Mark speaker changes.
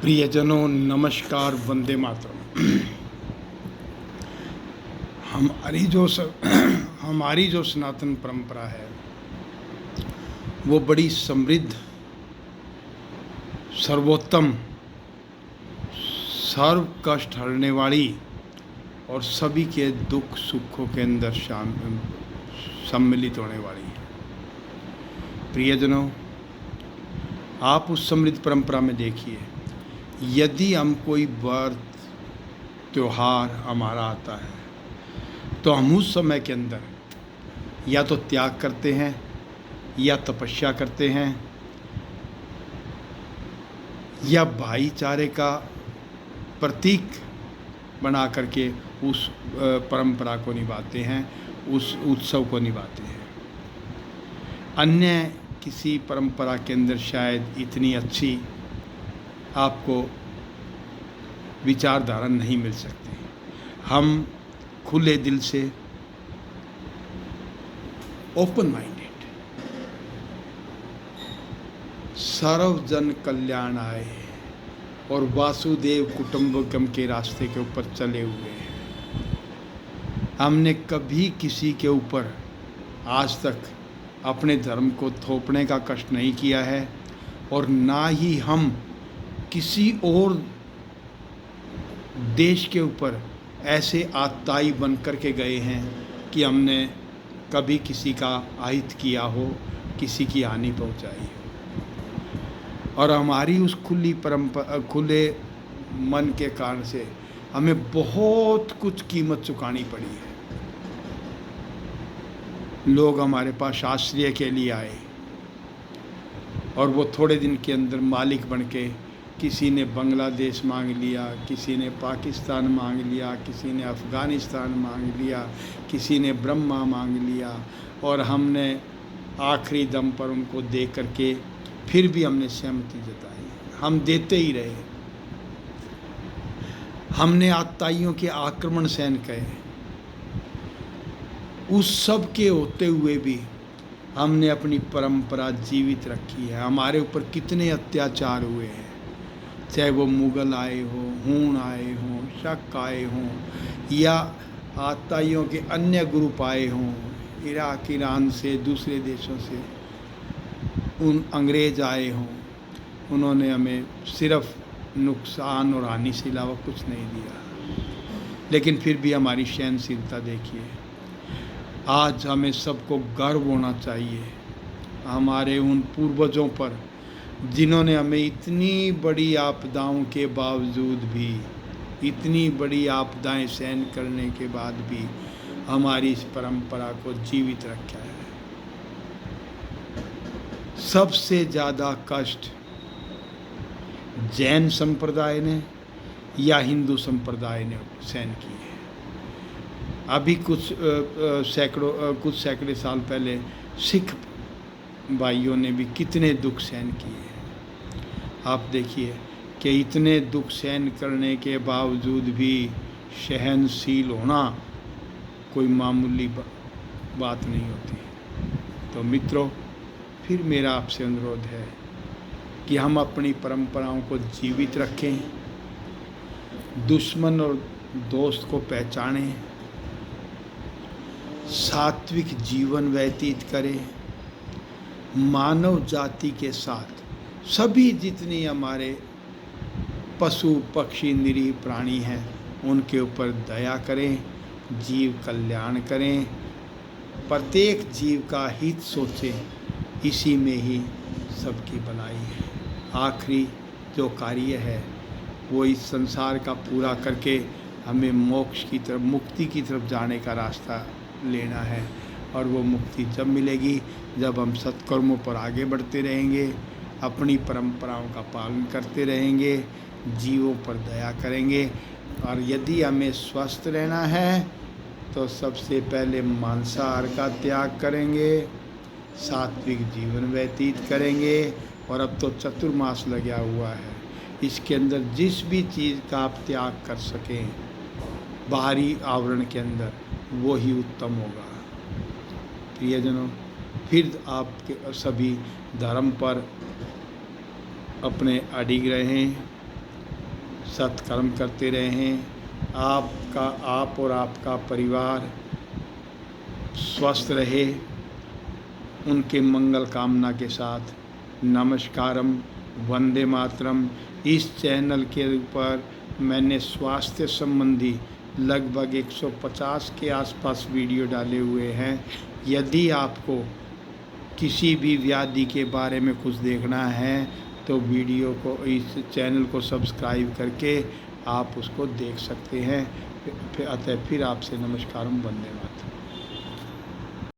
Speaker 1: प्रियजनों नमस्कार, वंदे मातरम। हमारी जो सनातन परंपरा है वो बड़ी समृद्ध, सर्वोत्तम, सर्व कष्ट हरने वाली और सभी के दुख सुखों के अंदर सम्मिलित होने वाली है। प्रियजनों, आप उस समृद्ध परंपरा में देखिए, यदि हम कोई व्रत त्योहार हमारा आता है तो हम उस समय के अंदर या तो त्याग करते हैं या तपस्या करते हैं या भाईचारे का प्रतीक बना करके उस परंपरा को निभाते हैं, उस उत्सव को निभाते हैं। अन्य किसी परंपरा के अंदर शायद इतनी अच्छी आपको विचारधारा नहीं मिल सकती। हम खुले दिल से, ओपन माइंडेड, सर्वजन कल्याण आए और वासुदेव कुटुंबकम के रास्ते के ऊपर चले हुए हैं। हमने कभी किसी के ऊपर आज तक अपने धर्म को थोपने का कष्ट नहीं किया है और ना ही हम किसी और देश के ऊपर ऐसे आताई बन कर के गए हैं कि हमने कभी किसी का अहित किया हो, किसी की हानि पहुंचाई हो। और हमारी उस खुले मन के कारण से हमें बहुत कुछ कीमत चुकानी पड़ी है। लोग हमारे पास आश्रय के लिए आए और वो थोड़े दिन के अंदर मालिक बन के, किसी ने बांग्लादेश मांग लिया, किसी ने पाकिस्तान मांग लिया, किसी ने अफ़गानिस्तान मांग लिया, किसी ने ब्रह्मा मांग लिया और हमने आखिरी दम पर उनको दे करके फिर भी हमने सहमति जताई। हम देते ही रहे। हमने आताइयों के आक्रमण सहन किए। उस सब के होते हुए भी हमने अपनी परंपरा जीवित रखी है। हमारे ऊपर कितने अत्याचार हुए हैं, चाहे वो मुग़ल आए हों, हूण आए हों, शक आए हों या आताइयों के अन्य ग्रुप आए हों, इराक ईरान से, दूसरे देशों से उन अंग्रेज़ आए हों, उन्होंने हमें सिर्फ नुकसान और हानि से अलावा कुछ नहीं दिया। लेकिन फिर भी हमारी सहनशीलता देखिए। आज हमें सबको गर्व होना चाहिए हमारे उन पूर्वजों पर जिन्होंने हमें इतनी बड़ी आपदाओं के बावजूद भी, इतनी बड़ी आपदाएं सहन करने के बाद भी हमारी इस परंपरा को जीवित रखा है। सबसे ज़्यादा कष्ट जैन संप्रदाय ने या हिंदू संप्रदाय ने सहन किए हैं। अभी कुछ सैकड़े साल पहले सिख भाइयों ने भी कितने दुख सहन किए हैं। आप देखिए कि इतने दुख सहन करने के बावजूद भी सहनशील होना कोई मामूली बात नहीं होती। तो मित्रों, फिर मेरा आपसे अनुरोध है कि हम अपनी परंपराओं को जीवित रखें, दुश्मन और दोस्त को पहचानें, सात्विक जीवन व्यतीत करें, मानव जाति के साथ सभी जितनी हमारे पशु पक्षी निरीह प्राणी हैं उनके ऊपर दया करें, जीव कल्याण करें, प्रत्येक जीव का हित सोचें, इसी में ही सबकी भलाई है। आखिरी जो कार्य है वो इस संसार का पूरा करके हमें मोक्ष की तरफ, मुक्ति की तरफ जाने का रास्ता लेना है। और वो मुक्ति जब मिलेगी जब हम सत्कर्मों पर आगे बढ़ते रहेंगे, अपनी परंपराओं का पालन करते रहेंगे, जीवों पर दया करेंगे। और यदि हमें स्वस्थ रहना है तो सबसे पहले मांसाहार का त्याग करेंगे, सात्विक जीवन व्यतीत करेंगे। और अब तो चतुर्मास लगा हुआ है, इसके अंदर जिस भी चीज़ का आप त्याग कर सकें बाहरी आवरण के अंदर, वो ही उत्तम होगा। प्रियजनों, फिर आपके सभी धर्म पर अपने अडिग रहें, सत्कर्म करते रहें। आप और आपका परिवार स्वस्थ रहे, उनके मंगल कामना के साथ नमस्कारम, वंदे मातरम। इस चैनल के ऊपर मैंने स्वास्थ्य संबंधी लगभग 150 के आसपास वीडियो डाले हुए हैं। यदि आपको किसी भी व्याधि के बारे में कुछ देखना है तो वीडियो को, इस चैनल को सब्सक्राइब करके आप उसको देख सकते हैं। अतः फिर आपसे नमस्कारम, वंदे मातरम।